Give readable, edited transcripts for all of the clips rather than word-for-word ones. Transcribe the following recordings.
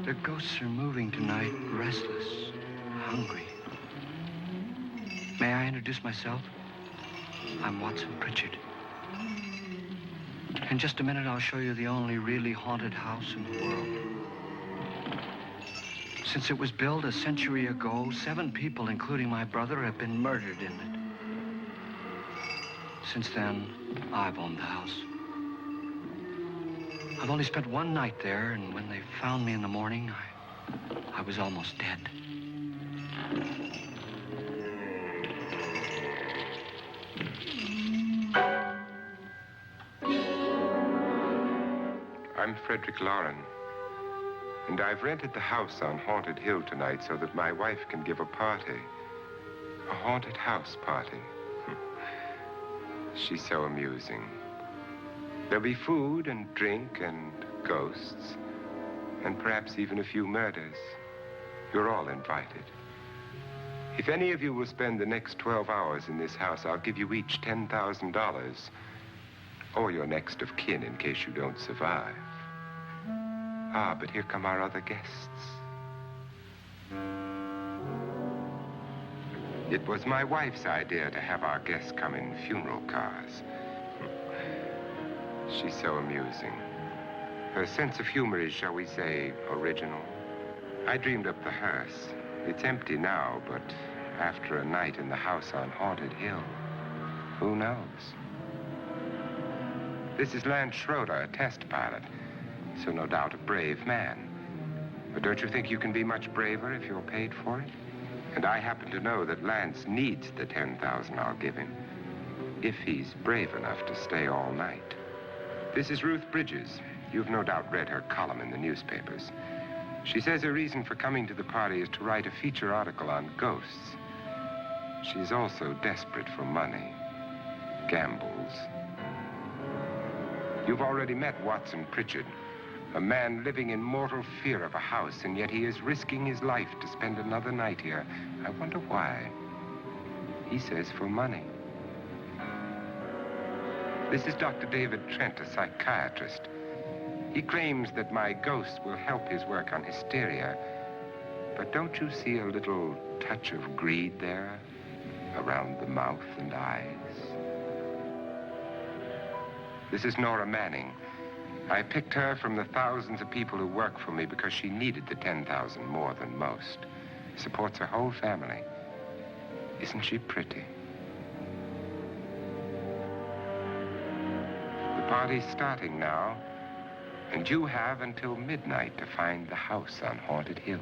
The ghosts are moving tonight, restless, hungry. May I introduce myself? I'm Watson Pritchard. In just a minute, I'll show you the only really haunted house in the world. Since it was built a century ago, 7 people, including my brother, have been murdered in it. Since then, I've owned the house. I've only spent one night there, and when they found me in the morning, I was almost dead. I'm Frederick Lauren, and I've rented the house on Haunted Hill tonight so that my wife can give a party. A haunted house party. She's so amusing. There'll be food and drink and ghosts, and perhaps even a few murders. You're all invited. If any of you will spend the next 12 hours in this house, I'll give you each $10,000, or your next of kin in case you don't survive. Ah, but here come our other guests. It was my wife's idea to have our guests come in funeral cars. She's so amusing. Her sense of humor is, shall we say, original. I dreamed up the hearse. It's empty now, but after a night in the house on Haunted Hill, who knows? This is Lance Schroeder, a test pilot, so no doubt a brave man. But don't you think you can be much braver if you're paid for it? And I happen to know that Lance needs the $10,000 I'll give him, if he's brave enough to stay all night. This is Ruth Bridges. You've no doubt read her column in the newspapers. She says her reason for coming to the party is to write a feature article on ghosts. She's also desperate for money, gambles. You've already met Watson Pritchard, a man living in mortal fear of a house, and yet he is risking his life to spend another night here. I wonder why. He says for money. This is Dr. David Trent, a psychiatrist. He claims that my ghost will help his work on hysteria. But don't you see a little touch of greed there around the mouth and eyes? This is Nora Manning. I picked her from the thousands of people who work for me because she needed the $10,000 more than most. Supports her whole family. Isn't she pretty? The party's starting now, and you have until midnight to find the house on Haunted Hill.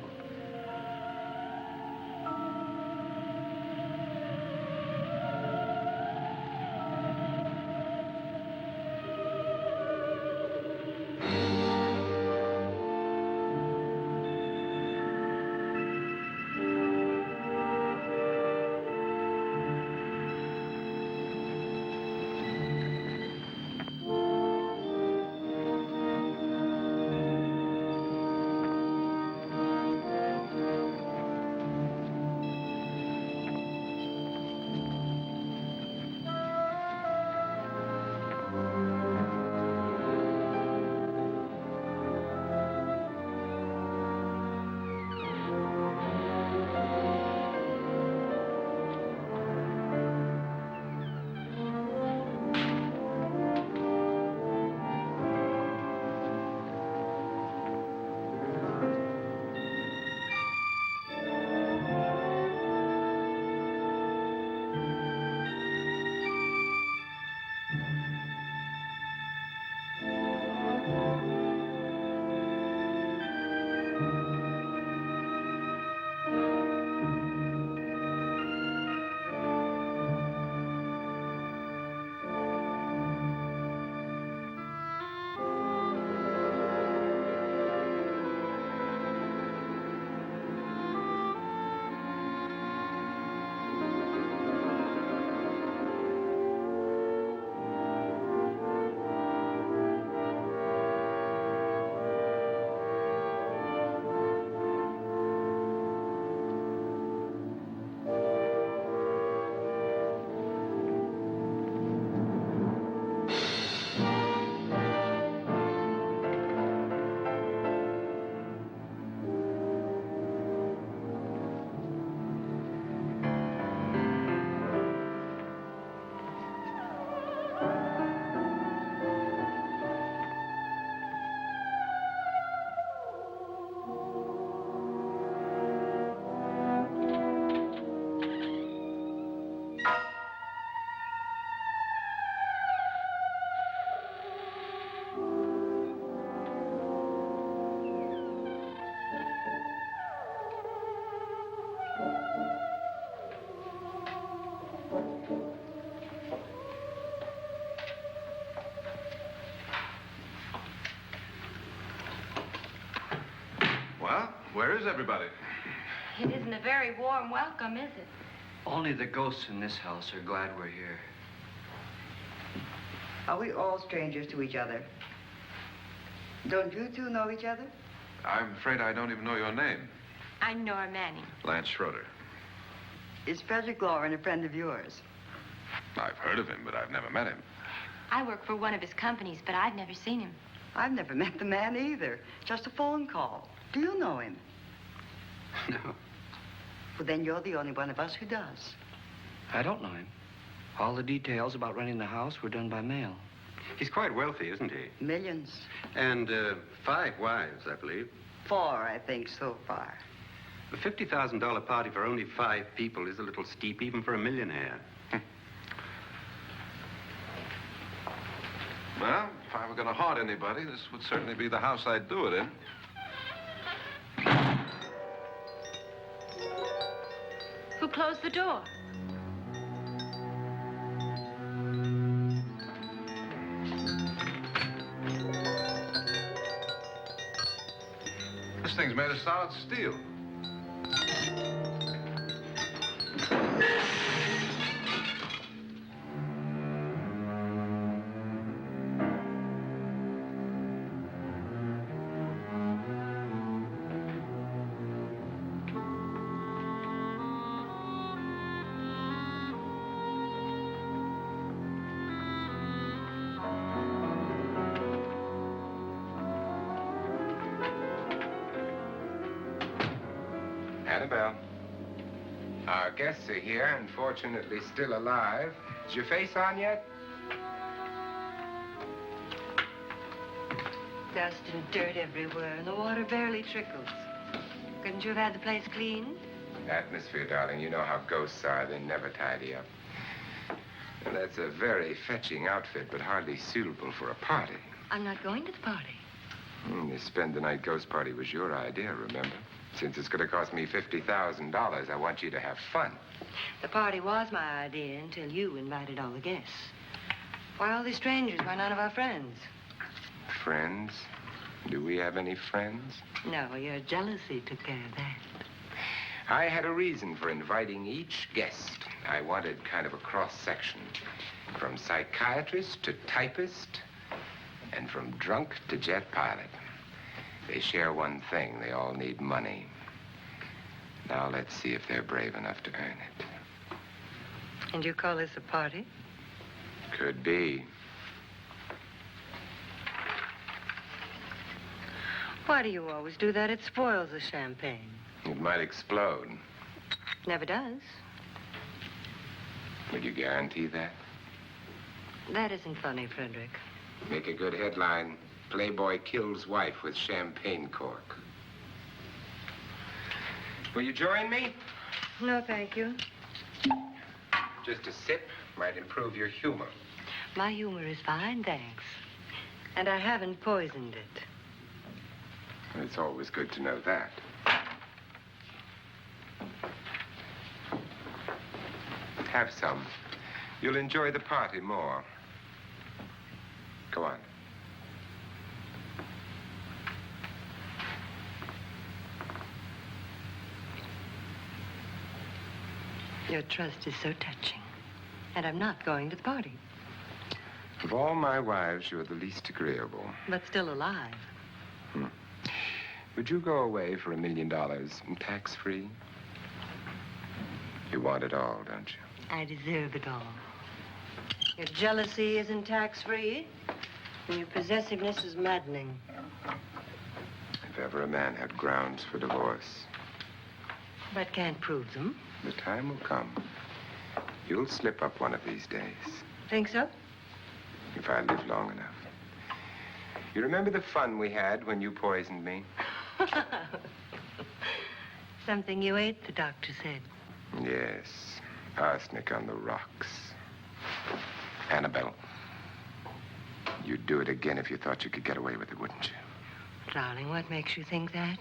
Well, where is everybody? It isn't a very warm welcome, is it? Only the ghosts in this house are glad we're here. Are we all strangers to each other? Don't you two know each other? I'm afraid I don't even know your name. I'm Nora Manning. Lance Schroeder. Is Frederick Lauren a friend of yours? I've heard of him, but I've never met him. I work for one of his companies, but I've never seen him. I've never met the man either. Just a phone call. Do you know him? No, Well, then you're the only one of us who does. I don't know him. All the details about renting the house were done by mail. He's quite wealthy, isn't he? Millions. And 5 wives, I believe. 4, I think, so far. A $50,000 party for only 5 people is a little steep, even for a millionaire. Well, if I were going to haunt anybody, this would certainly be the house I'd do it in. Who closed the door? This thing's made of solid steel. Annabelle, our guests are here, unfortunately still alive. Is your face on yet? Dust and dirt everywhere, and the water barely trickles. Couldn't you have had the place cleaned? Atmosphere, darling. You know how ghosts are. They never tidy up. And that's a very fetching outfit, but hardly suitable for a party. I'm not going to the party. The spend-the-night ghost party was your idea, remember? Since it's going to cost me $50,000, I want you to have fun. The party was my idea until you invited all the guests. Why all these strangers? Why none of our friends? Friends? Do we have any friends? No, your jealousy took care of that. I had a reason for inviting each guest. I wanted kind of a cross-section. From psychiatrist to typist, and from drunk to jet pilot. They share one thing. They all need money. Now let's see if they're brave enough to earn it. And you call this a party? Could be. Why do you always do that? It spoils the champagne. It might explode. Never does. Would you guarantee that? That isn't funny, Frederick. Make a good headline. Playboy kills wife with champagne cork. Will you join me? No, thank you. Just a sip might improve your humor. My humor is fine, thanks. And I haven't poisoned it. It's always good to know that. Have some. You'll enjoy the party more. Go on. Your trust is so touching. And I'm not going to the party. Of all my wives, you're the least agreeable. But still alive. Would you go away for $1 million tax-free? You want it all, don't you? I deserve it all. Your jealousy isn't tax-free, and your possessiveness is maddening. If ever a man had grounds for divorce, But can't prove them. the time will come. You'll slip up one of these days, Think so? if I live long enough. You remember the fun we had when you poisoned me? Something you ate, the doctor said. Yes, arsenic on the rocks. Annabelle, you'd do it again if you thought you could get away with it, wouldn't you? Darling, what makes you think that?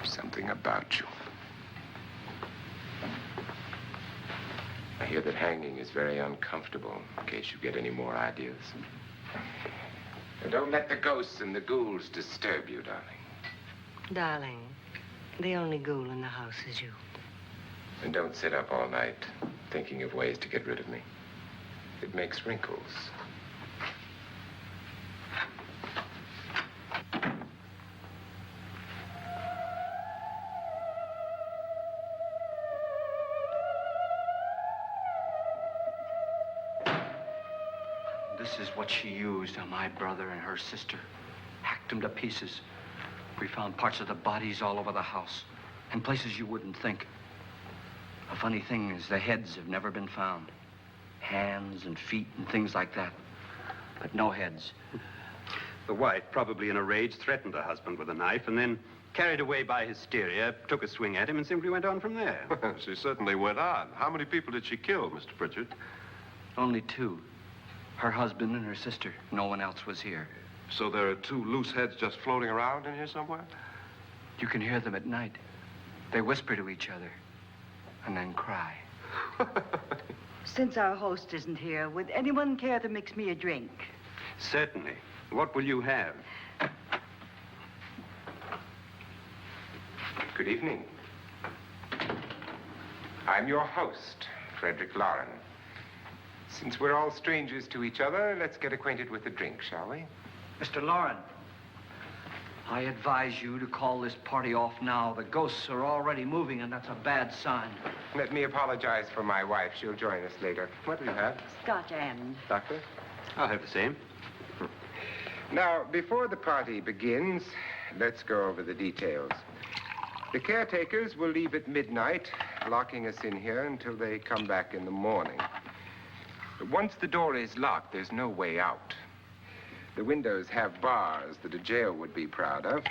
Something about you. I hear that hanging is very uncomfortable, in case you get any more ideas. And don't let the ghosts and the ghouls disturb you, darling. Darling, the only ghoul in the house is you. And don't sit up all night thinking of ways to get rid of me. It makes wrinkles. This is what she used on my brother and her sister. Hacked them to pieces. We found parts of the bodies all over the house, in places you wouldn't think. The funny thing is the heads have never been found. Hands and feet and things like that. But no heads. The wife, probably in a rage, threatened her husband with a knife and then, carried away by hysteria, took a swing at him and simply went on from there. She certainly went on. How many people did she kill, Mr. Pritchard? Only two. Her husband and her sister. No one else was here. So there are two loose heads just floating around in here somewhere? You can hear them at night. They whisper to each other and then cry. Since our host isn't here, would anyone care to mix me a drink? Certainly. What will you have? Good evening. I'm your host, Frederick Lauren. Since we're all strangers to each other, let's get acquainted with a drink, shall we? Mr. Lauren, I advise you to call this party off now. The ghosts are already moving, and that's a bad sign. Let me apologize for my wife. She'll join us later. What do you have, Scotch and. Doctor? I'll have the same. Now, before the party begins, let's go over the details. The caretakers will leave at midnight, locking us in here until they come back in the morning. Once the door is locked, there's no way out. The windows have bars that a jail would be proud of,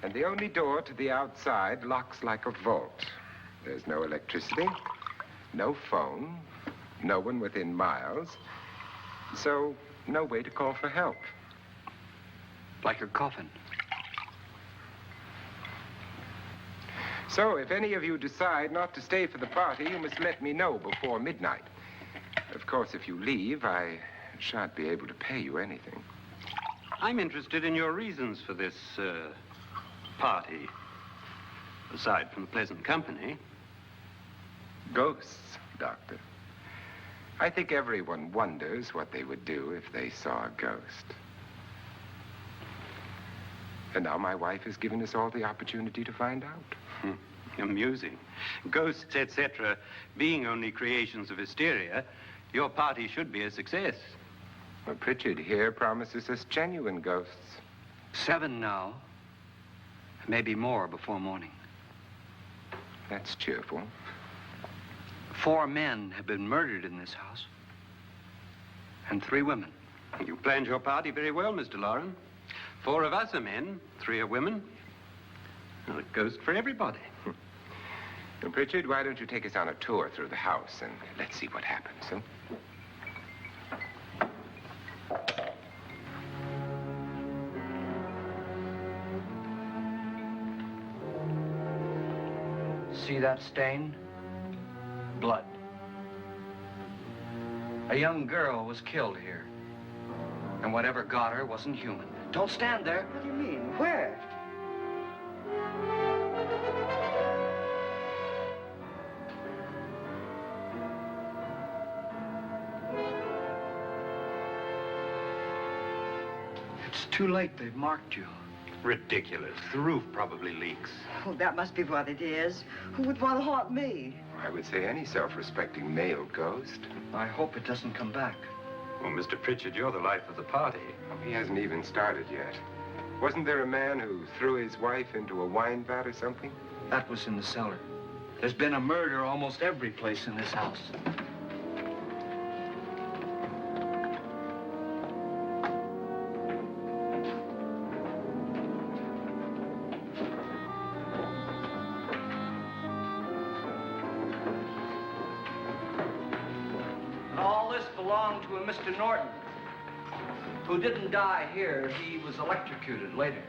and the only door to the outside locks like a vault. There's no electricity, no phone, no one within miles, so no way to call for help. Like a coffin. So if any of you decide not to stay for the party, you must let me know before midnight. Of course, if you leave, I shan't be able to pay you anything. I'm interested in your reasons for this, party. Aside from the pleasant company. Ghosts, Doctor. I think everyone wonders what they would do if they saw a ghost. And now my wife has given us all the opportunity to find out. Amusing. Ghosts, etc., being only creations of hysteria, your party should be a success. Well, Pritchard here promises us genuine ghosts. 7 now. Maybe more before morning. That's cheerful. 4 men have been murdered in this house. And 3 women. You planned your party very well, Mr. Lauren. 4 of us are men, 3 are women. Well, a ghost for everybody. And Pritchard, why don't you take us on a tour through the house and let's see what happens, huh? See that stain? Blood. A young girl was killed here. And whatever got her wasn't human. Don't stand there. What do you mean? Where? It's too late. They've marked you. Ridiculous. The roof probably leaks. Oh, that must be what it is. Who would want to haunt me? I would say any self-respecting male ghost. I hope it doesn't come back. Well, Mr. Pritchard, you're the life of the party. He hasn't even started yet. Wasn't there a man who threw his wife into a wine vat or something? That was in the cellar. There's been a murder almost every place in this house. And all this belonged to a Mr. Norton, who didn't die here. He was electrocuted later.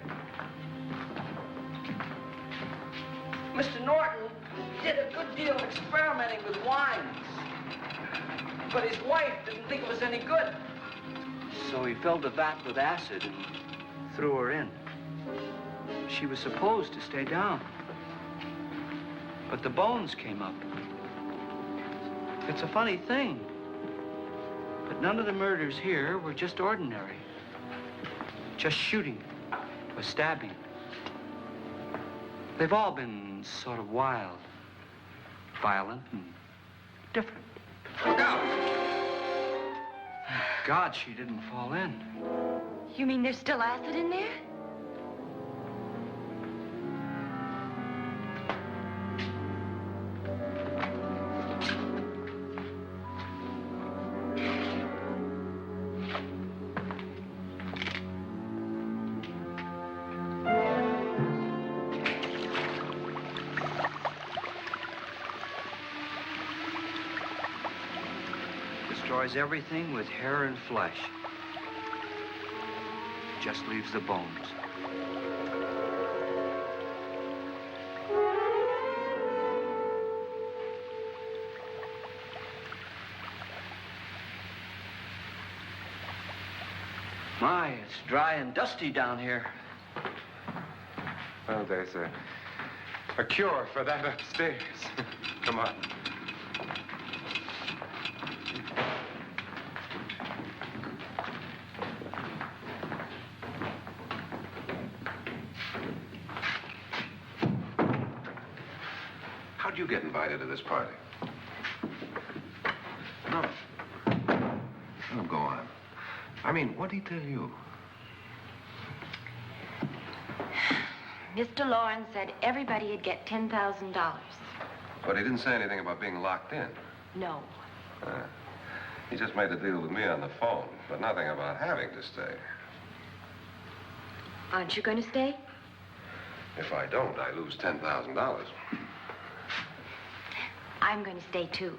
Mr. Norton did a good deal of experimenting with wines, but his wife didn't think it was any good. So he filled the vat with acid and threw her in. she was supposed to stay down. But the bones came up. It's a funny thing, but none of the murders here were just ordinary. Just shooting or stabbing. They've all been sort of wild, violent, and different. Look out! God, she didn't fall in. You mean there's still acid in there? Destroys everything with hair and flesh. Just leaves the bones. My, it's dry and dusty down here. Well, there's a cure for that upstairs. Come on. How'd you get invited to this party? No. Oh, go on. I mean, what'd he tell you? Mr. Lawrence said everybody'd get $10,000. But he didn't say anything about being locked in. No. He just made a deal with me on the phone, but nothing about having to stay. Aren't you going to stay? If I don't, I lose $10,000. I'm going to stay, too.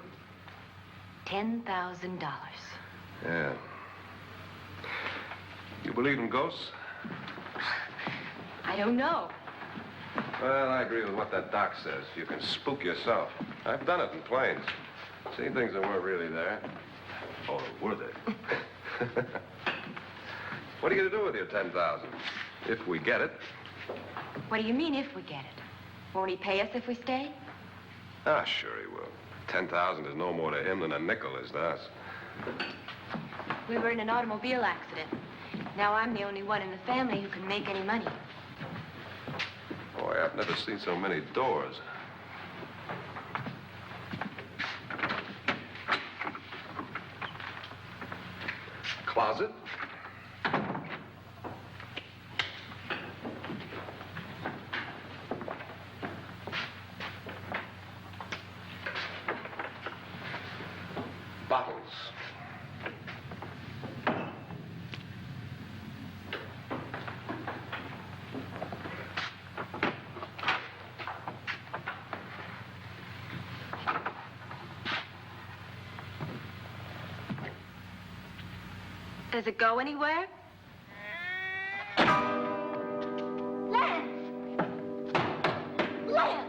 $10,000. Yeah. You believe in ghosts? I don't know. Well, I agree with what that doc says. You can spook yourself. I've done it in planes. Seen things that weren't really there. Or were they? What are you going to do with your $10,000? If we get it. What do you mean, if we get it? Won't he pay us if we stay? Ah, sure he will. 10,000 is no more to him than a nickel is to us. We were in an automobile accident. Now I'm the only one in the family who can make any money. Boy, I've never seen so many doors. Closet? Bottles. Does it go anywhere? Lance! Lance!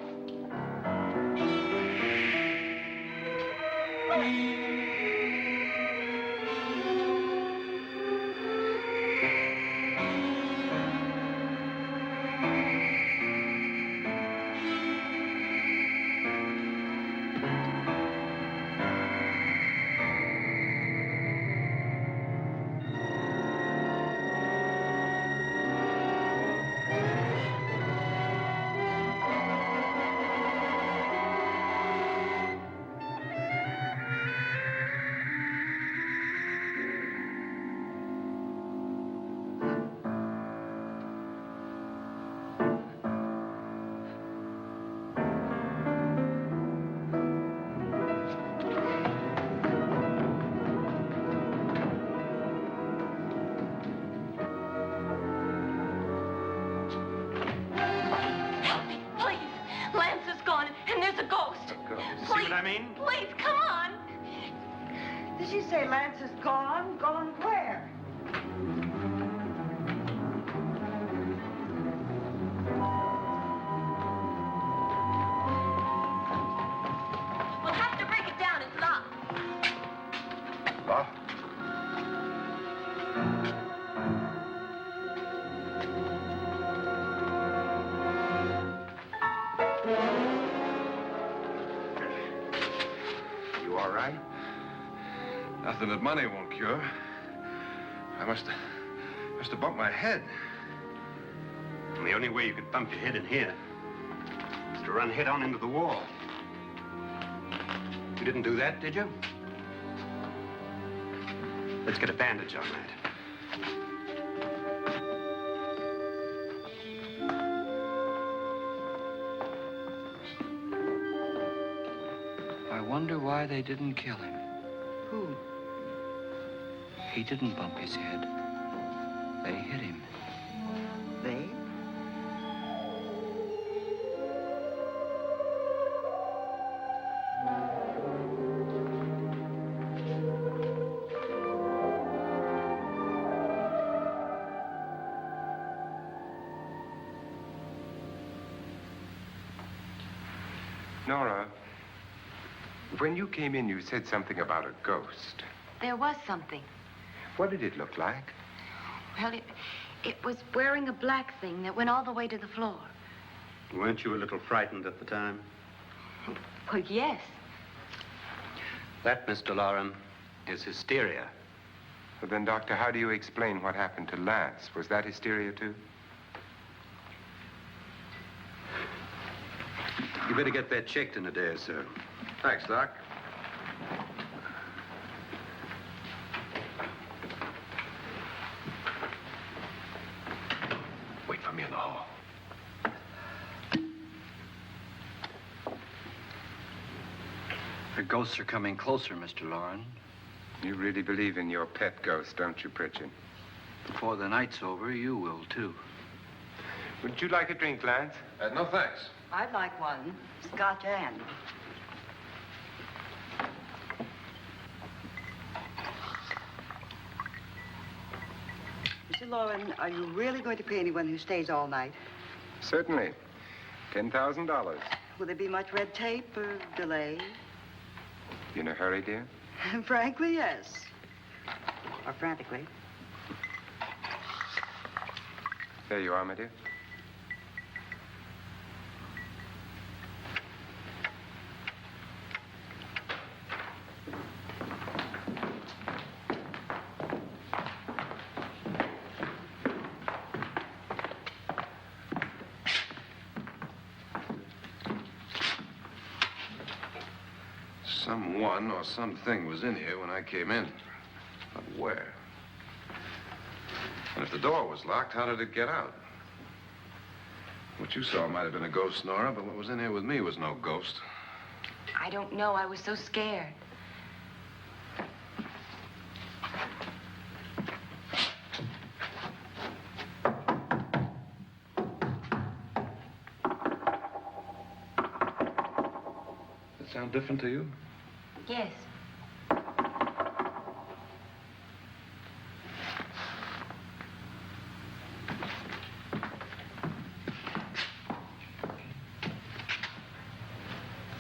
Please, come on. Did she say Lance is gone? Gone where? We'll have to break it down. It's locked. Locked? Nothing that money won't cure. I must have bumped my head. And the only way you could bump your head in here is to run head on into the wall. You didn't do that, did you? Let's get a bandage on that. I wonder why they didn't kill him. Who? He didn't bump his head. They hit him. They? Nora, when you came in, you said something about a ghost. There was something. What did it look like? Well, it was wearing a black thing that went all the way to the floor. Weren't you a little frightened at the time? Well, yes. That, Mr. Loren, is hysteria. Well, then, Doctor, how do you explain what happened to Lance? Was that hysteria, too? You better get that checked in a day or so. Thanks, Doc. Wait for me in the hall. The ghosts are coming closer, Mr. Loren. You really believe in your pet ghost, don't you, Pritchard? Before the night's over, you will, too. Would you like a drink, Lance? No, thanks. I'd like one. Scotch and. Mr. Loren, are you really going to pay anyone who stays all night? Certainly. $10,000. Will there be much red tape or delay? You in a hurry, dear? Frankly, yes. Or frantically. There you are, my dear. Someone or something was in here when I came in. But where? And if the door was locked, how did it get out? What you saw might have been a ghost, Nora, but what was in here with me was no ghost. I don't know. I was so scared. Does it sound different to you? Yes.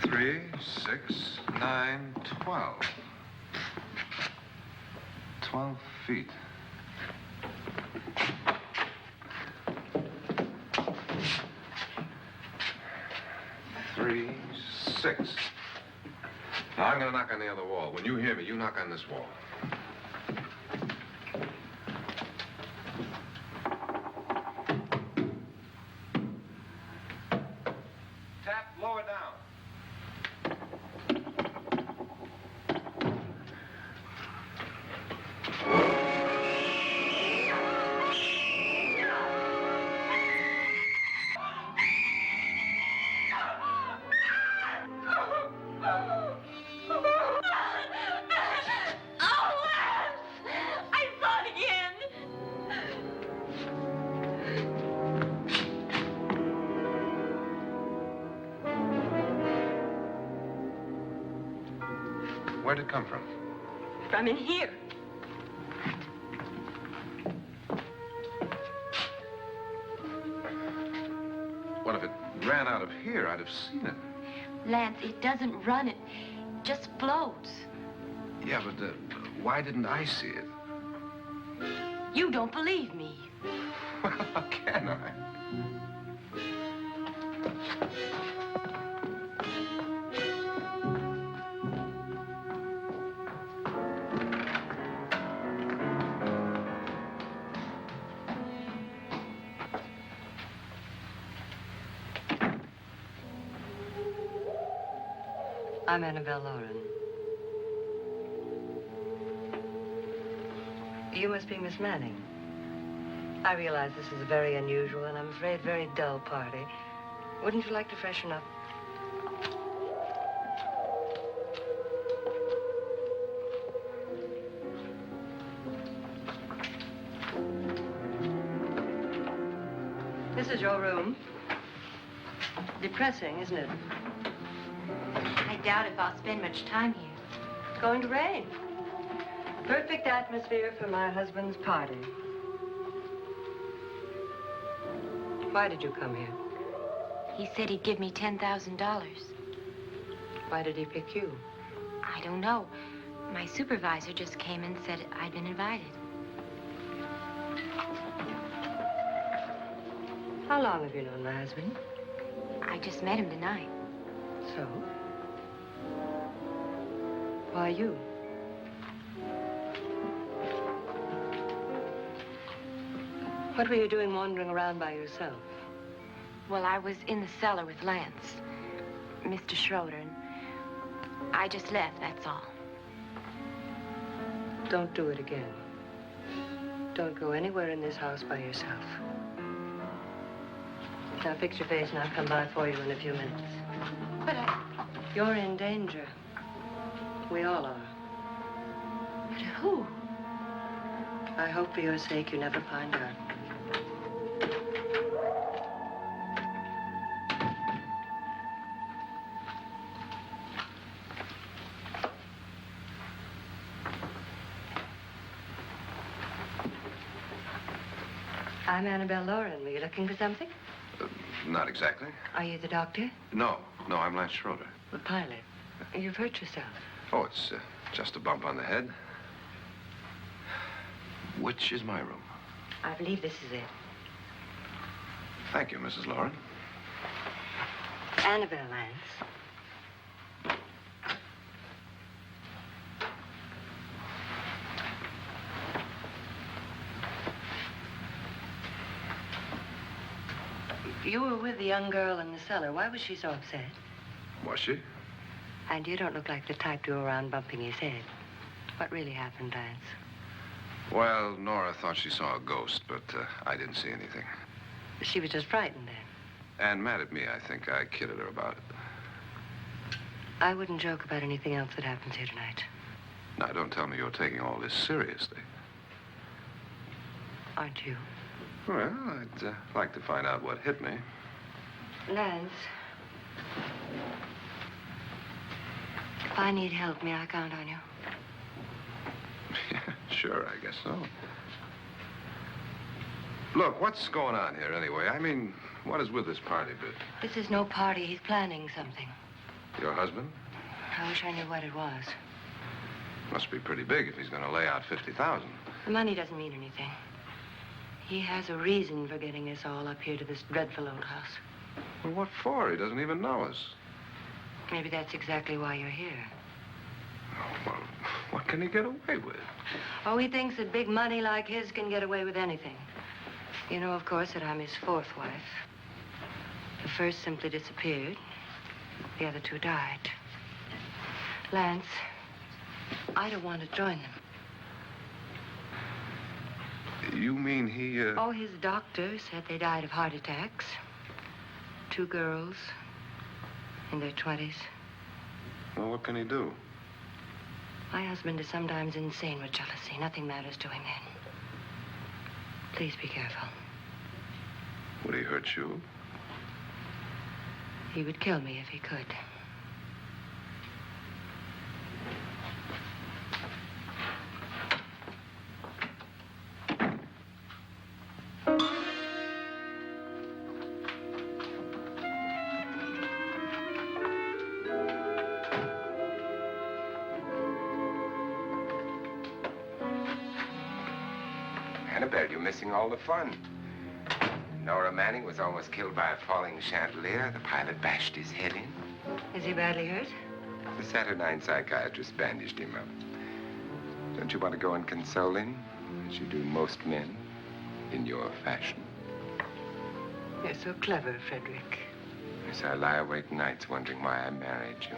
Three, 6, 9, 12. 12 feet. Three, 6. Now, I'm going to knock on the other wall. When you hear me, you knock on this wall. Tap lower down. Where'd it come from? From in here. What if it ran out of here? I'd have seen it. Lance, it doesn't run. It just floats. Yeah, but why didn't I see it? You don't believe me. Well, how can I? I'm Annabelle Lauren. You must be Miss Manning. I realize this is a very unusual and I'm afraid very dull party. Wouldn't you like to freshen up? This is your room. Depressing, isn't it? I doubt if I'll spend much time here. It's going to rain. Perfect atmosphere for my husband's party. Why did you come here? He said he'd give me $10,000. Why did he pick you? I don't know. My supervisor just came and said I'd been invited. How long have you known my husband? I just met him tonight. So? Why you? What were you doing wandering around by yourself? Well, I was in the cellar with Lance, Mr. Schroeder, and I just left, that's all. Don't do it again. Don't go anywhere in this house by yourself. Now fix your face and I'll come by for you in a few minutes. But You're in danger. We all are. but who? I hope for your sake you never find out. I'm Annabelle Lauren. Were you looking for something? Not exactly. Are you the doctor? No, I'm Lance Schroeder. The pilot. You've hurt yourself. Oh, it's just a bump on the head. Which is my room? I believe this is it. Thank you, Mrs. Lauren. Annabelle Lance. You were with the young girl in the cellar. Why was she so upset? Was she? And you don't look like the type to go around bumping his head. What really happened, Lance? Well, Nora thought she saw a ghost, but I didn't see anything. She was just frightened then. And mad at me, I think. I kidded her about it. I wouldn't joke about anything else that happens here tonight. Now, don't tell me you're taking all this seriously. Aren't you? Well, I'd like to find out what hit me. Lance. If I need help, may I count on you? Yeah, sure, I guess so. Look, what's going on here anyway? I mean, what is with this party bit? This is no party. He's planning something. Your husband? I wish I knew what it was. Must be pretty big if he's going to lay out 50,000. The money doesn't mean anything. He has a reason for getting us all up here to this dreadful old house. Well, what for? He doesn't even know us. Maybe that's exactly why you're here. Oh, well, what can he get away with? Oh, he thinks that big money like his can get away with anything. You know, of course, that I'm his fourth wife. The first simply disappeared. The other two died. Lance, I don't want to join them. You mean he, Oh, his doctor said they died of heart attacks. 2 girls in their 20s. Well, what can he do? My husband is sometimes insane with jealousy. Nothing matters to him then. Please be careful. Would he hurt you? He would kill me if he could. Annabelle, you're missing all the fun. Nora Manning was almost killed by a falling chandelier. The pilot bashed his head in. Is he badly hurt? The Saturnine psychiatrist bandaged him up. Don't you want to go and console him, as you do most men, in your fashion? You're so clever, Frederick. Yes, I lie awake nights wondering why I married you.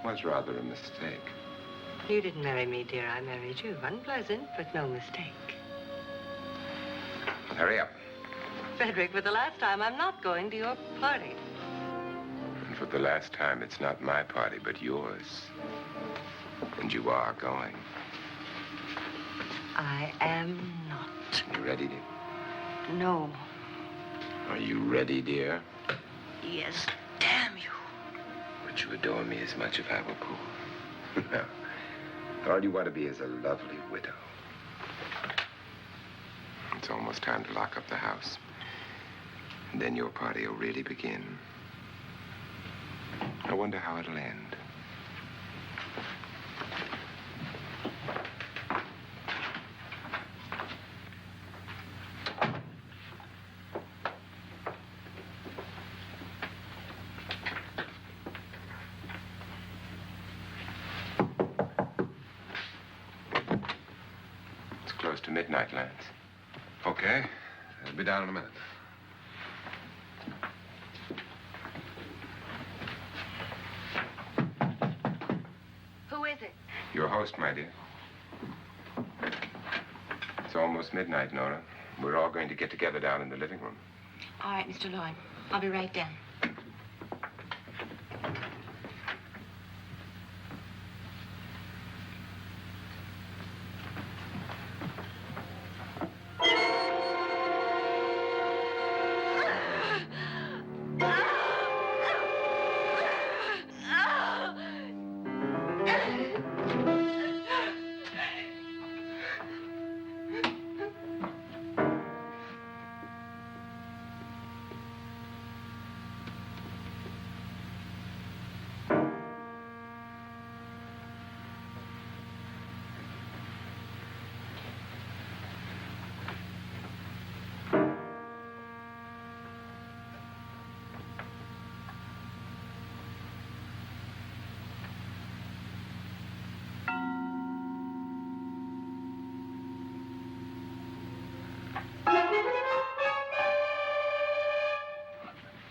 was rather a mistake. You didn't marry me, dear. I married you. Unpleasant, but no mistake. Well, hurry up. Frederick, for the last time, I'm not going to your party. And for the last time, it's not my party, but yours. And you are going. I am not. You ready, dear? No. Are you ready, dear? Yes, damn you. Would you adore me as much if I were poor? No. All you want to be is a lovely widow. It's almost time to lock up the house. And then your party will really begin. I wonder how it'll end. It's close to midnight, Lance. Okay. I'll be down in a minute. Who is it? Your host, my dear. It's almost midnight, Nora. We're all going to get together down in the living room. All right, Mr. Lloyd. I'll be right down.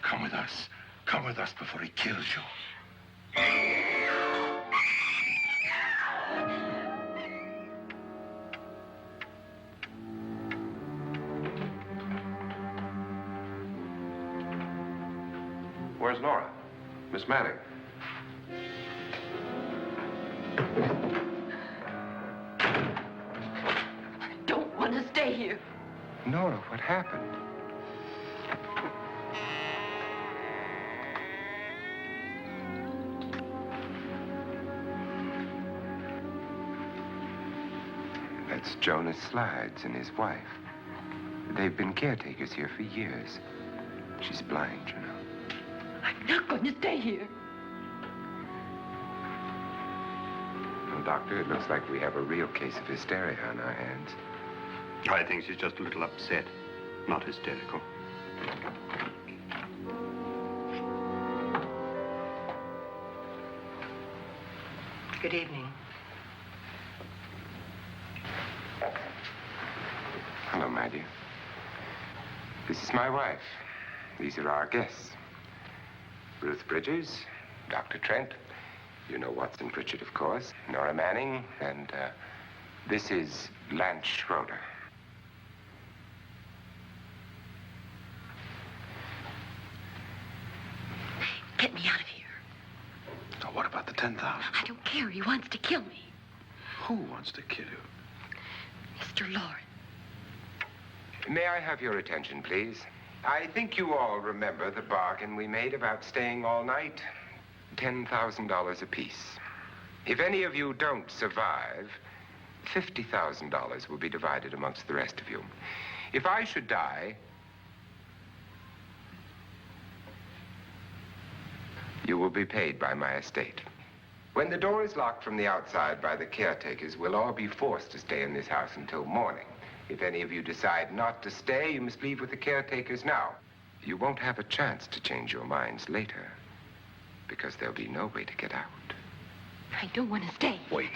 Come with us. Come with us before he kills you. Where's Nora? Miss Manning. I don't want to stay here. Nora, what happened? That's Jonas Slides and his wife. They've been caretakers here for years. She's blind, you know. I'm not going to stay here. Well, Doctor, it looks like we have a real case of hysteria on our hands. I think she's just a little upset, not hysterical. Good evening. Hello, my dear. This is my wife. These are our guests. Ruth Bridges, Dr. Trent. You know Watson Pritchard, of course. Nora Manning, and this is Lance Schroeder. Get me out of here. Now, what about the 10,000? I don't care. He wants to kill me. Who wants to kill you? Mr. Lawrence. May I have your attention, please? I think you all remember the bargain we made about staying all night. $10,000 apiece. If any of you don't survive, $50,000 will be divided amongst the rest of you. If I should die, you will be paid by my estate. When the door is locked from the outside by the caretakers, we'll all be forced to stay in this house until morning. If any of you decide not to stay, you must leave with the caretakers now. You won't have a chance to change your minds later, because there'll be no way to get out. I don't want to stay. Wait.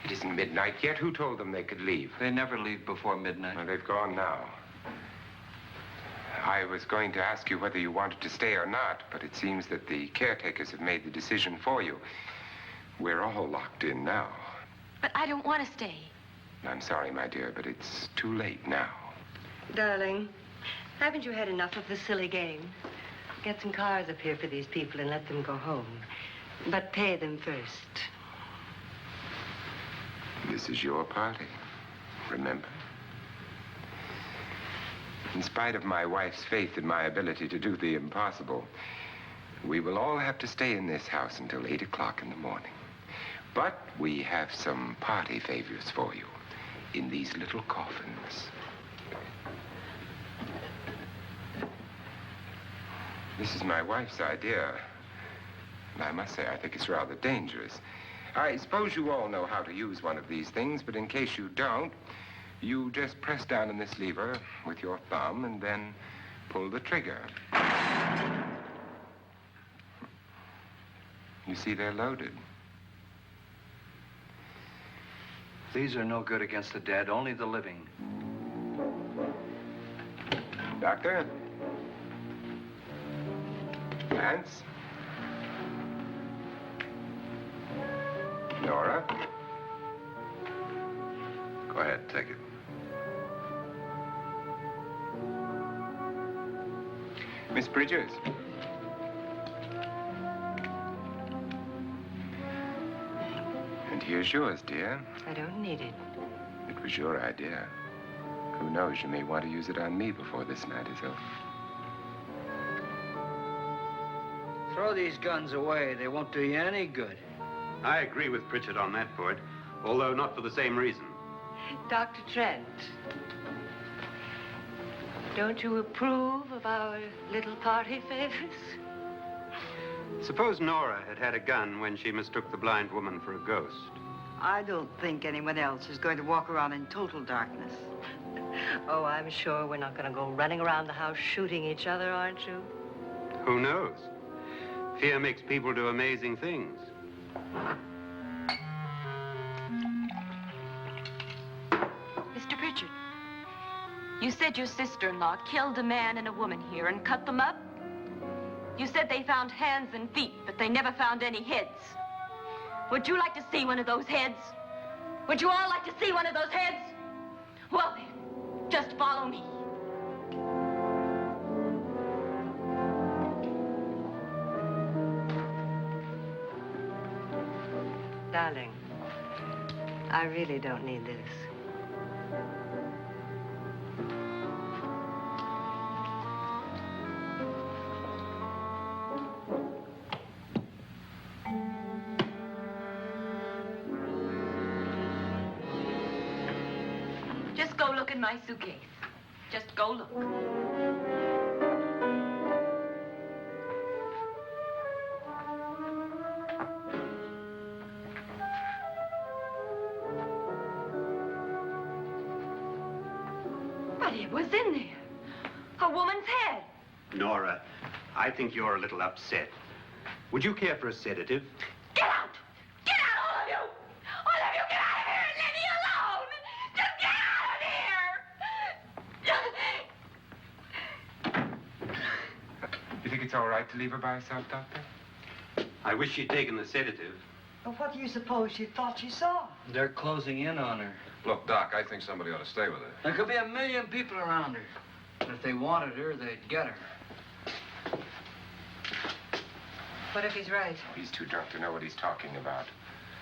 It isn't midnight yet. Who told them they could leave? They never leave before midnight. Well, they've gone now. I was going to ask you whether you wanted to stay or not, but it seems that the caretakers have made the decision for you. We're all locked in now. But I don't want to stay. I'm sorry, my dear, but it's too late now. Darling, haven't you had enough of the silly game? Get some cars up here for these people and let them go home. But pay them first. This is your party, remember? In spite of my wife's faith in my ability to do the impossible, we will all have to stay in this house until 8 o'clock in the morning. But we have some party favors for you in these little coffins. This is my wife's idea. And I must say, I think it's rather dangerous. I suppose you all know how to use one of these things, but in case you don't, you just press down on this lever with your thumb and then pull the trigger. You see, they're loaded. These are no good against the dead, only the living. Doctor? Lance? Nora? Go ahead, take it. Miss Bridges? And here's yours, dear. I don't need it. It was your idea. Who knows, you may want to use it on me before this night is over. Throw these guns away. They won't do you any good. I agree with Pritchard on that point, although not for the same reason. Dr. Trent, don't you approve of our little party favors? Suppose Nora had had a gun when she mistook the blind woman for a ghost. I don't think anyone else is going to walk around in total darkness. Oh, I'm sure we're not going to go running around the house shooting each other, aren't you? Who knows? Fear makes people do amazing things. Mr. Pritchard, you said your sister-in-law killed a man and a woman here and cut them up? You said they found hands and feet, but they never found any heads. Would you like to see one of those heads? Would you all like to see one of those heads? Well then, just follow me. Darling, I really don't need this. Just go look in my suitcase. Just go look. But it was in there. A woman's head. Nora, I think you're a little upset. Would you care for a sedative? Get out! Get out, all of you! All of you, get out of here and leave me alone! Just get out of here! You think it's all right to leave her by herself, Doctor? I wish she'd taken the sedative. But what do you suppose she thought she saw? They're closing in on her. Look, Doc, I think somebody ought to stay with her. There could be 1 million people around her. And if they wanted her, they'd get her. What if he's right? He's too drunk to know what he's talking about.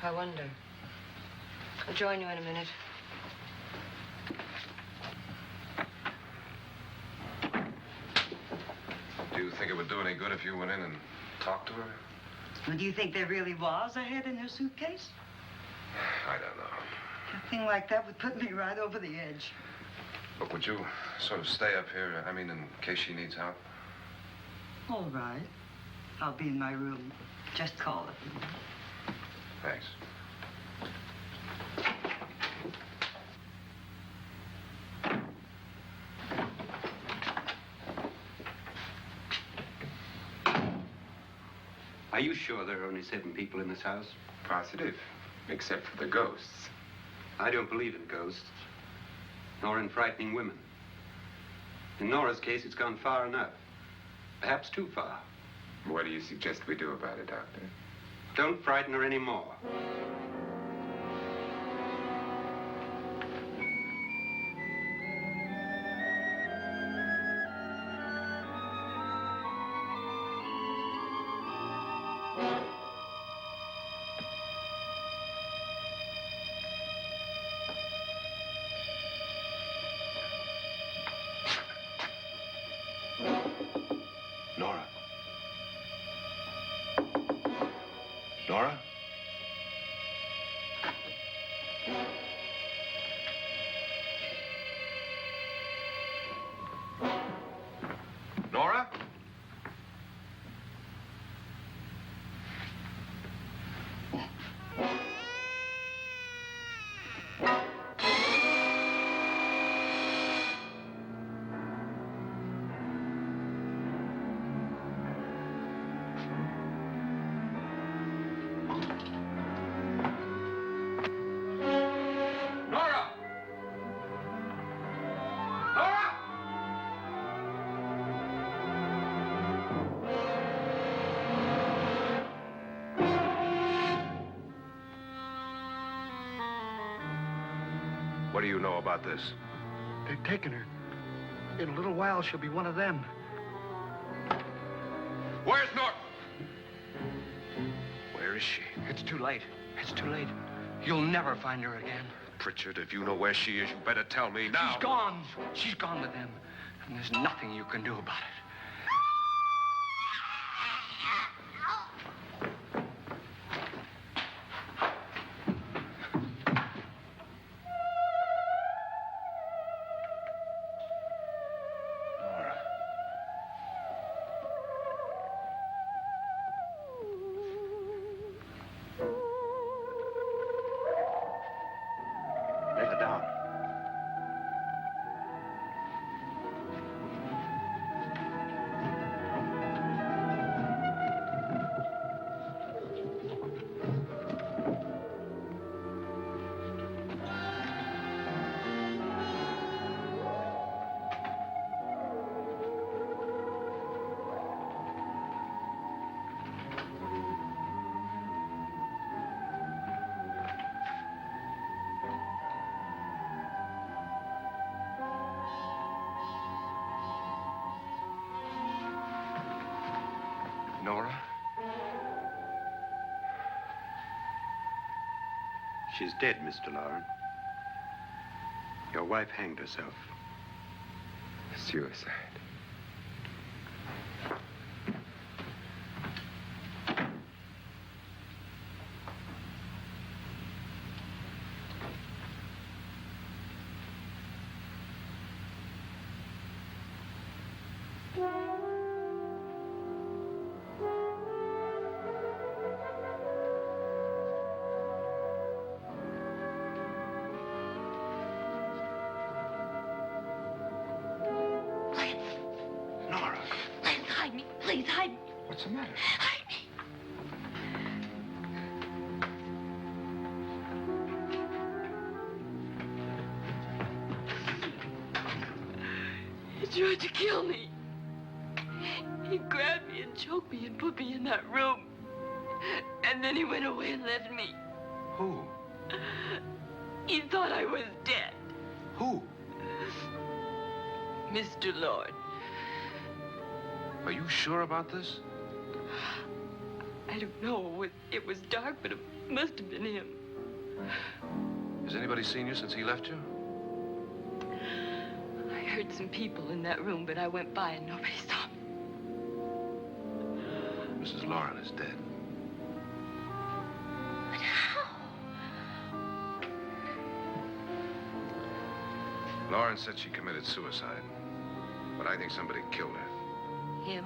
I wonder. I'll join you in a minute. Do you think it would do any good if you went in and talked to her? Well, do you think there really was a head in her suitcase? I don't know. A thing like that would put me right over the edge. Look, would you sort of stay up here, I mean, in case she needs help? All right. I'll be in my room. Just call it. Thanks. Are you sure there are only 7 people in this house? Positive, except for the ghosts. I don't believe in ghosts, nor in frightening women. In Nora's case, it's gone far enough. Perhaps too far. What do you suggest we do about it, Doctor? Don't frighten her anymore. Nora? Nora? Nora? Nora! Nora! What do you know about this? They've taken her. In a little while, she'll be one of them. Where's Nora? Where is she? It's too late. It's too late. You'll never find her again. Pritchard, if you know where she is, you better tell me now. She's gone. She's gone with them. And there's nothing you can do about it. Nora. Let her down. Nora? She's dead, Mr. Lauren. Your wife hanged herself. Suicide. Nora, Please hide me. Please hide me. what's the matter? Hide me. He tried to kill me. He grabbed me and choked me and put me in that room. And then he went away and left me. Who? He thought I was dead. Who? Mr. Lord. Are you sure about this? I don't know. It was dark, but it must have been him. Has anybody seen you since he left you? I heard some people in that room, but I went by and nobody saw me. Mrs. Lauren is dead. But how? Lauren said she committed suicide, but I think somebody killed her. Him?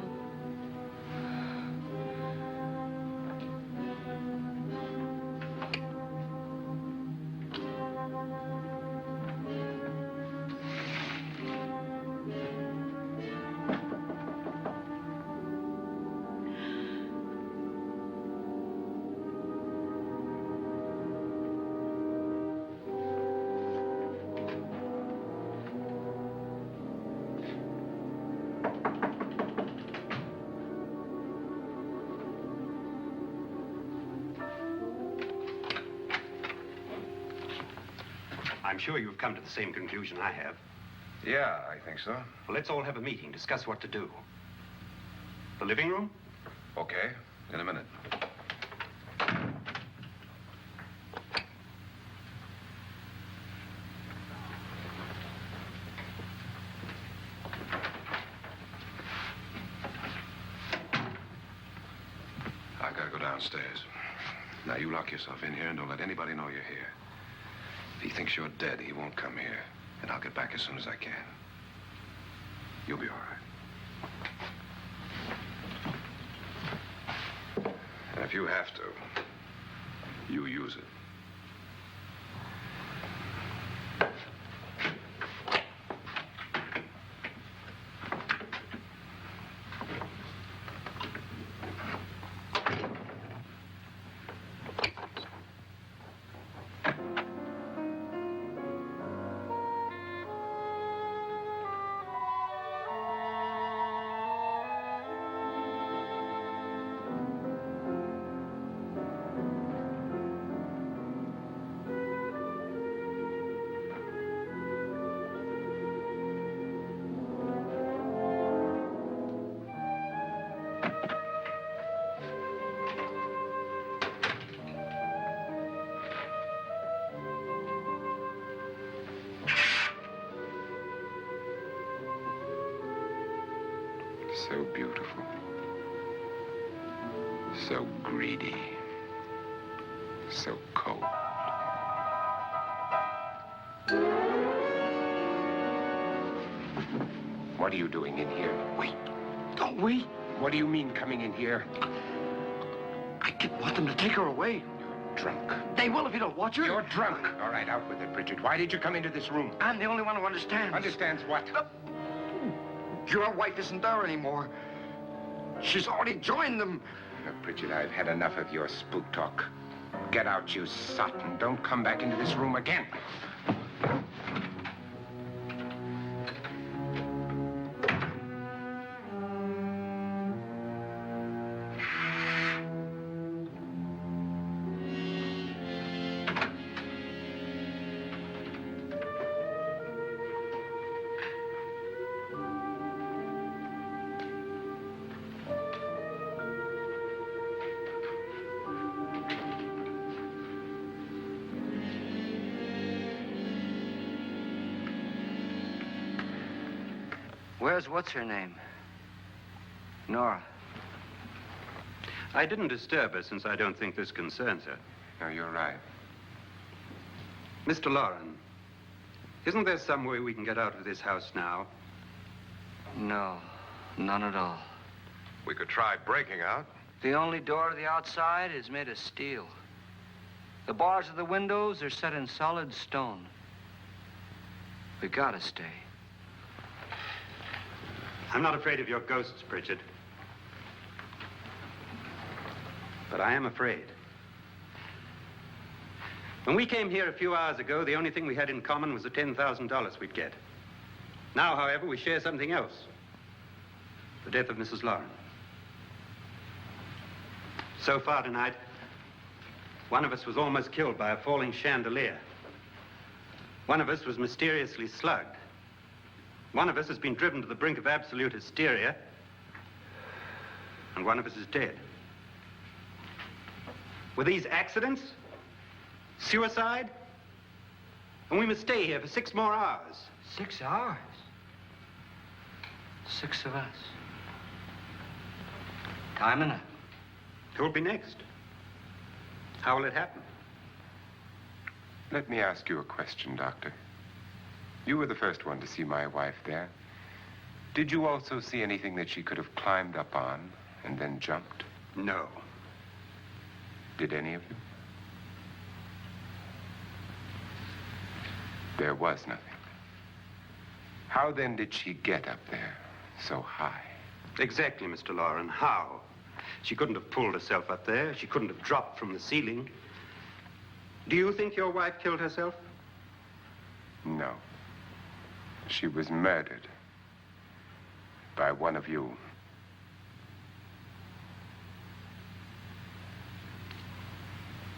I'm sure you've come to the same conclusion I have. Yeah, I think so. Well, let's all have a meeting, discuss what to do. The living room? Okay, in a minute. I gotta go downstairs. Now, you lock yourself in here and don't let anybody know you're here. If he thinks you're dead, he won't come here. And I'll get back as soon as I can. You'll be all right. And if you have to, you use it. So beautiful. So greedy. So cold. What are you doing in here? Wait, don't we? What do you mean coming in here? I didn't want them to take her away. You're drunk. They will if you don't watch her. You're drunk. All right, out with it, Bridget. Why did you come into this room? I'm the only one who understands. Understands what? Your wife isn't there anymore. She's already joined them. Bridget, I've had enough of your spook talk. Get out, you sot, and don't come back into this room again. Where's what's-her-name? Nora. I didn't disturb her since I don't think this concerns her. No, you're right. Mr. Loren, isn't there some way we can get out of this house now? No, none at all. We could try breaking out. The only door to the outside is made of steel. The bars of the windows are set in solid stone. We gotta stay. I'm not afraid of your ghosts, Bridget. But I am afraid. When we came here a few hours ago, the only thing we had in common was the $10,000 we'd get. Now, however, we share something else. The death of Mrs. Loren. So far tonight, one of us was almost killed by a falling chandelier. One of us was mysteriously slugged. One of us has been driven to the brink of absolute hysteria, and one of us is dead. Were these accidents? Suicide? And we must stay here for 6 more hours. 6 hours? 6 of us. Time enough. Who will be next? How will it happen? Let me ask you a question, Doctor. You were the first one to see my wife there. Did you also see anything that she could have climbed up on and then jumped? No. Did any of you? There was nothing. How then did she get up there so high? Exactly, Mr. Loren. How? She couldn't have pulled herself up there. She couldn't have dropped from the ceiling. Do you think your wife killed herself? No. She was murdered by one of you.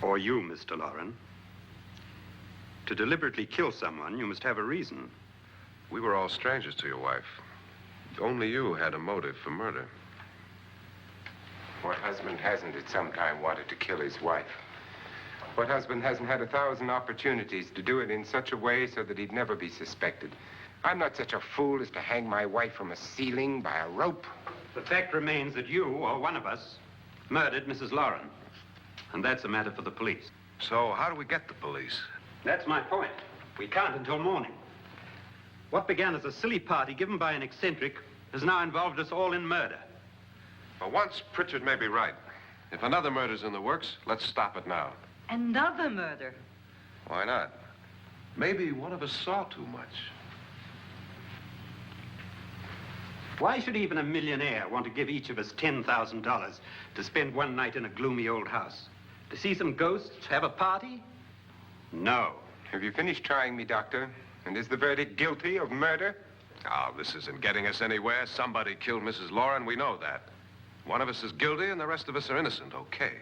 Or you, Mr. Loren. To deliberately kill someone, you must have a reason. We were all strangers to your wife. Only you had a motive for murder. What husband hasn't at some time wanted to kill his wife? What husband hasn't had 1,000 opportunities to do it in such a way so that he'd never be suspected? I'm not such a fool as to hang my wife from a ceiling by a rope. The fact remains that you, or one of us, murdered Mrs. Lauren. And that's a matter for the police. So how do we get the police? That's my point. We can't until morning. What began as a silly party given by an eccentric has now involved us all in murder. For once, Pritchard may be right. If another murder's in the works, let's stop it now. Another murder? Why not? Maybe one of us saw too much. Why should even a millionaire want to give each of us $10,000 to spend one night in a gloomy old house? To see some ghosts, have a party? No. Have you finished trying me, Doctor? And is the verdict guilty of murder? Oh, this isn't getting us anywhere. Somebody killed Mrs. Lauren, we know that. One of us is guilty and the rest of us are innocent, okay.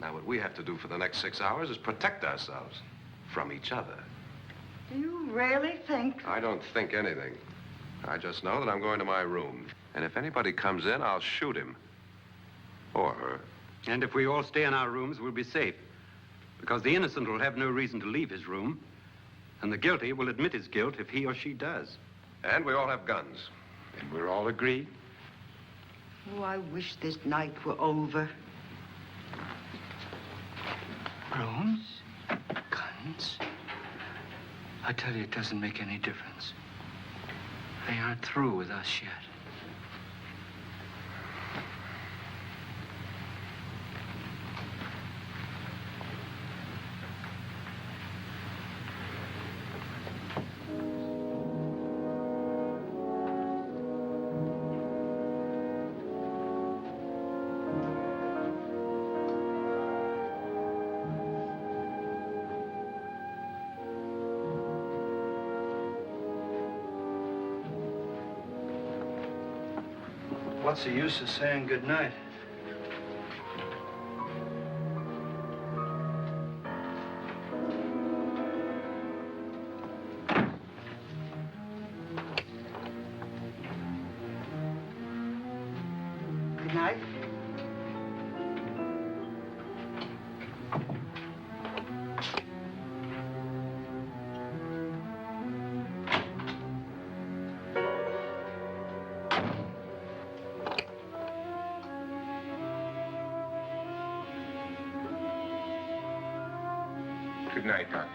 Now, what we have to do for the next 6 hours is protect ourselves from each other. Do you really think? I don't think anything. I just know that I'm going to my room. And if anybody comes in, I'll shoot him. Or her. And if we all stay in our rooms, we'll be safe. Because the innocent will have no reason to leave his room. And the guilty will admit his guilt if he or she does. And we all have guns. And we're all agreed? Oh, I wish this night were over. Rooms? Guns? I tell you, it doesn't make any difference. They aren't through with us yet. What's the use of saying good night? Good night. Good night, Doctor.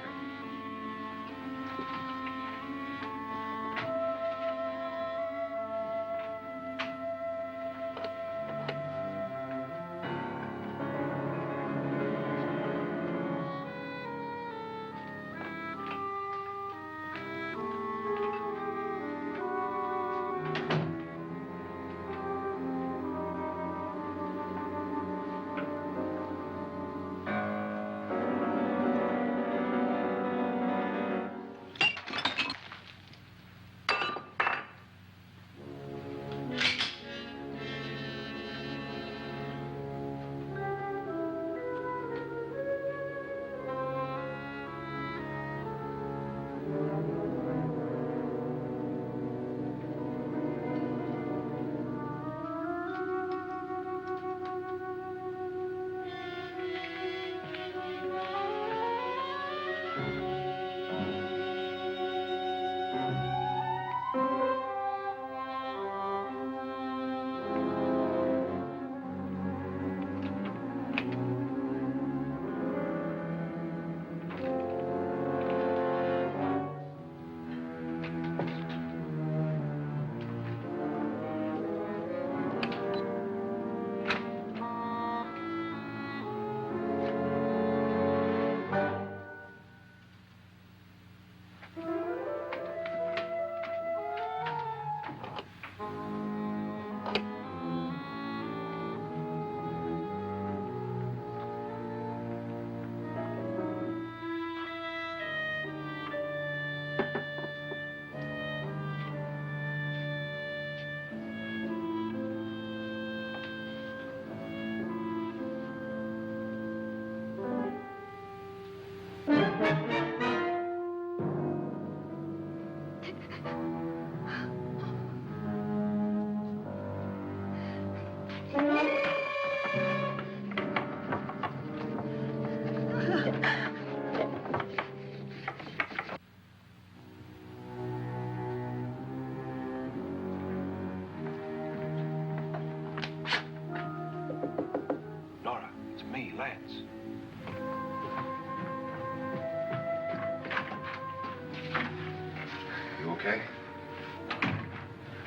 okay?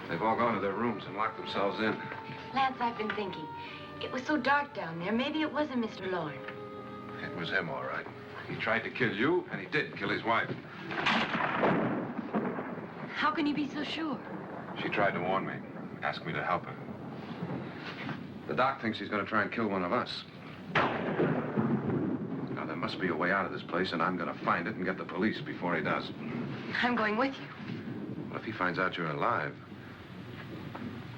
They've all gone to their rooms and locked themselves in. Lance, I've been thinking. It was so dark down there. Maybe it wasn't Mr. Lorne. It was him, all right. He tried to kill you, and he did kill his wife. How can you be so sure? She tried to warn me, asked me to help her. The doc thinks he's going to try and kill one of us. Now, there must be a way out of this place, and I'm going to find it and get the police before he does. I'm going with you. Well, if he finds out you're alive...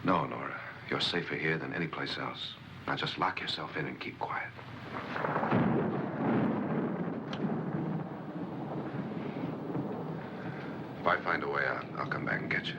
No, Nora. You're safer here than any place else. Now, just lock yourself in and keep quiet. If I find a way out, I'll come back and get you.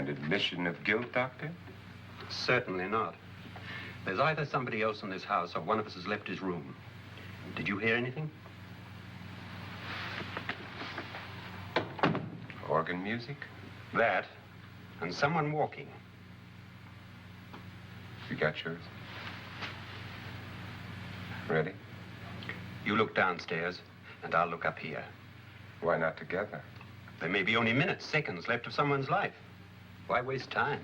And admission of guilt, Doctor? Certainly not. There's either somebody else in this house or one of us has left his room. Did you hear anything? Organ music? That, and someone walking. You got yours? Ready? You look downstairs, and I'll look up here. Why not together? There may be only minutes, seconds left of someone's life. Why waste time?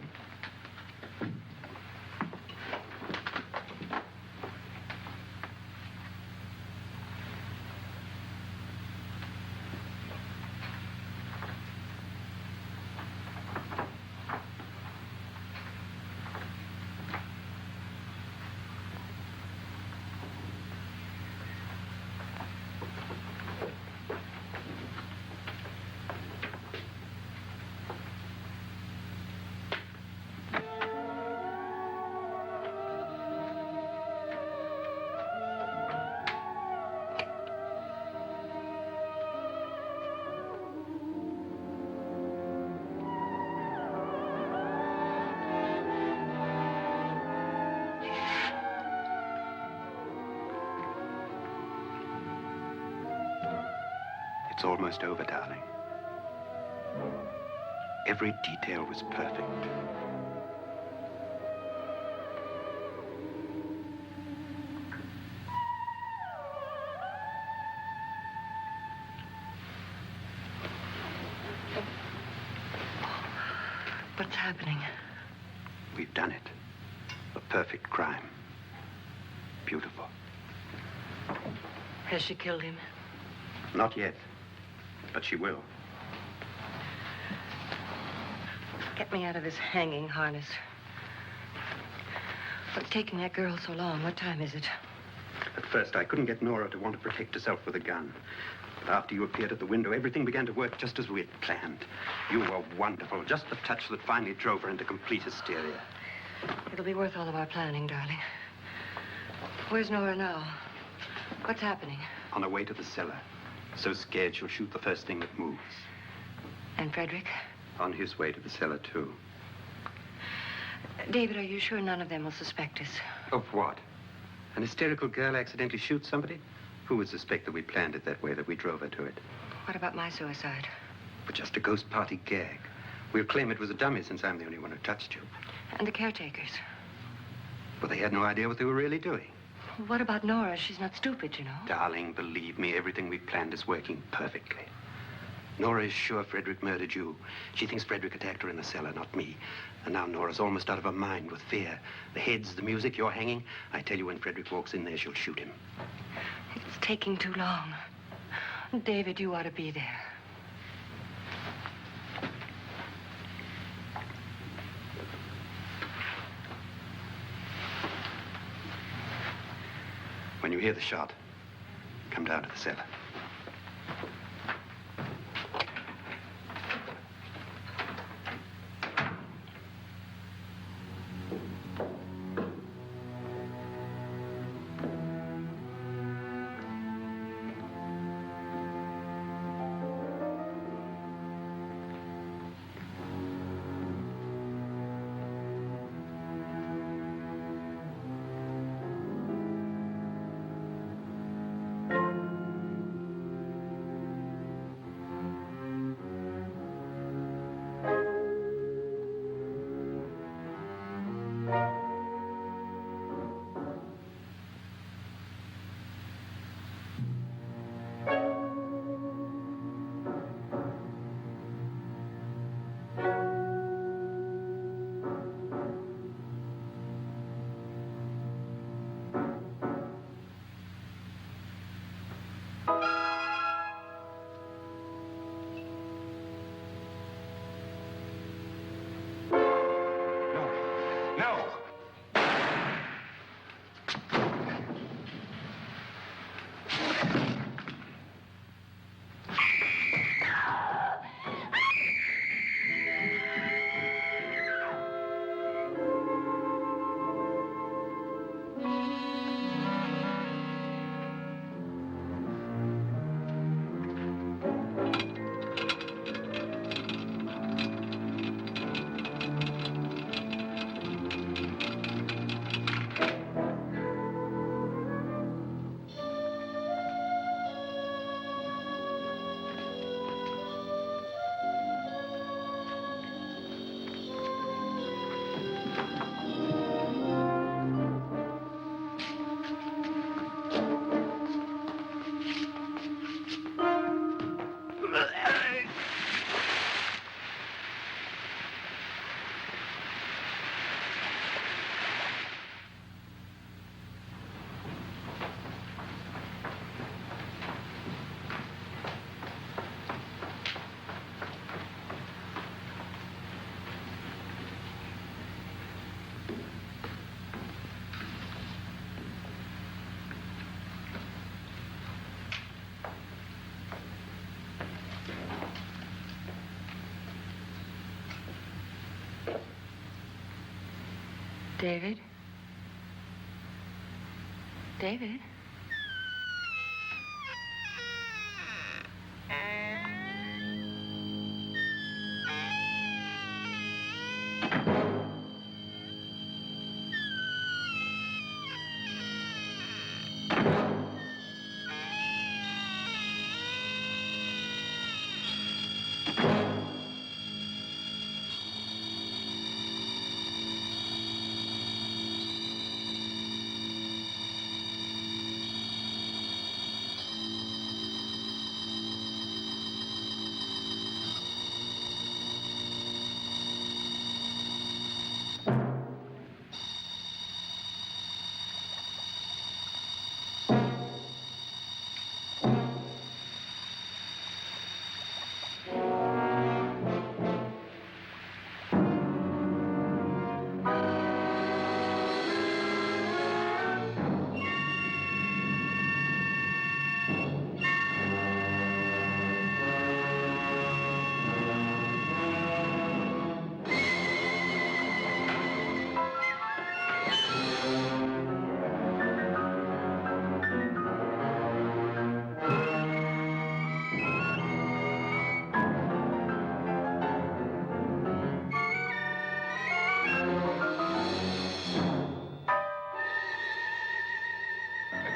It's almost over, darling. Every detail was perfect. What's happening? We've done it. A perfect crime. Beautiful. Has she killed him? Not yet, but she will. Get me out of this hanging harness. What's taking that girl so long? What time is it? At first, I couldn't get Nora to want to protect herself with a gun. But after you appeared at the window, everything began to work just as we had planned. You were wonderful. Just the touch that finally drove her into complete hysteria. It'll be worth all of our planning, darling. Where's Nora now? What's happening? On her way to the cellar. So scared she'll shoot the first thing that moves. And Frederick? On his way to the cellar, too. David, are you sure none of them will suspect us? Of what? An hysterical girl accidentally shoots somebody? Who would suspect that we planned it that way, that we drove her to it? What about my suicide? But just a ghost party gag. We'll claim it was a dummy since I'm the only one who touched you. And the caretakers? But they had no idea what they were really doing. What about Nora? She's not stupid, you know. Darling, believe me, everything we planned is working perfectly. Nora is sure Frederick murdered you. She thinks Frederick attacked her in the cellar, not me. And now Nora's almost out of her mind with fear. The heads, the music, you're hanging. I tell you, when Frederick walks in there, she'll shoot him. It's taking too long. David, you ought to be there. When you hear the shot, come down to the cellar. David? David?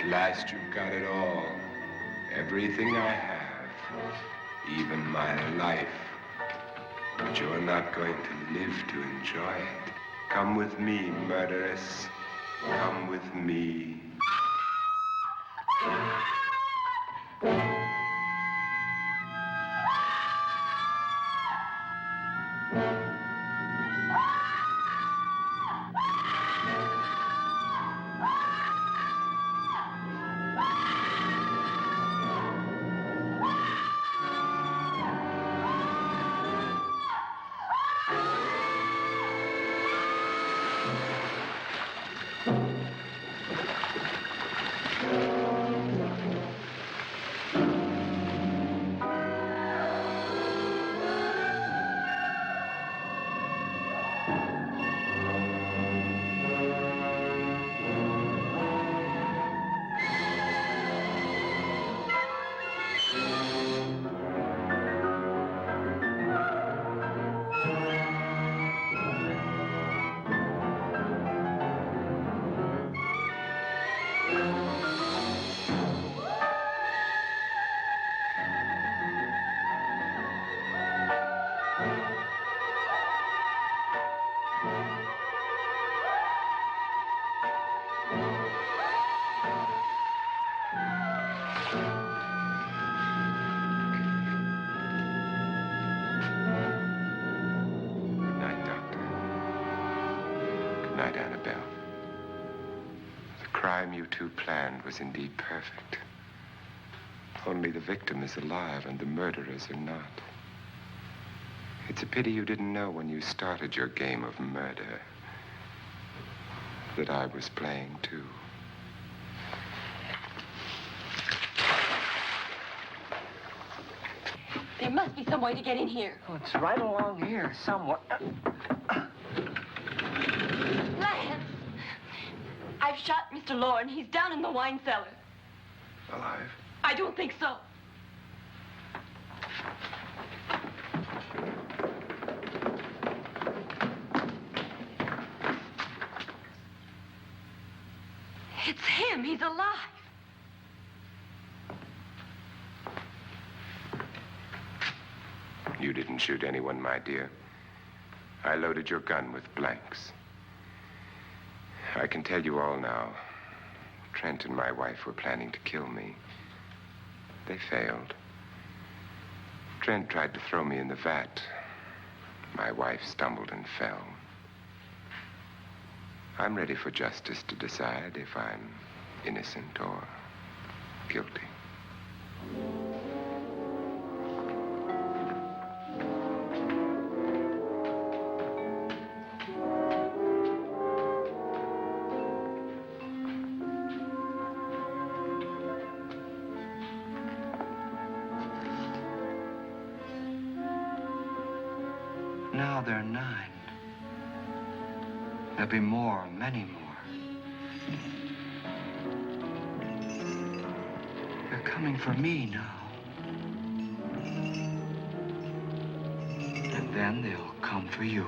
At last you've got it all. Everything I have. Even my life. But you're not going to live to enjoy it. Come with me, murderess. Come with me. You two planned was indeed perfect. Only the victim is alive and the murderers are not. It's a pity you didn't know when you started your game of murder that I was playing too. There must be some way to get in here. Oh, it's right along here somewhere. Lance! I've shot Mr. Lorne. He's down in the wine cellar. Alive? I don't think so. It's him. He's alive. You didn't shoot anyone, my dear. I loaded your gun with blanks. I can tell you all now. Trent and my wife were planning to kill me. They failed. Trent tried to throw me in the vat. My wife stumbled and fell. I'm ready for justice to decide if I'm innocent or guilty. Now they're 9. There'll be more, many more. They're coming for me now. And then they'll come for you.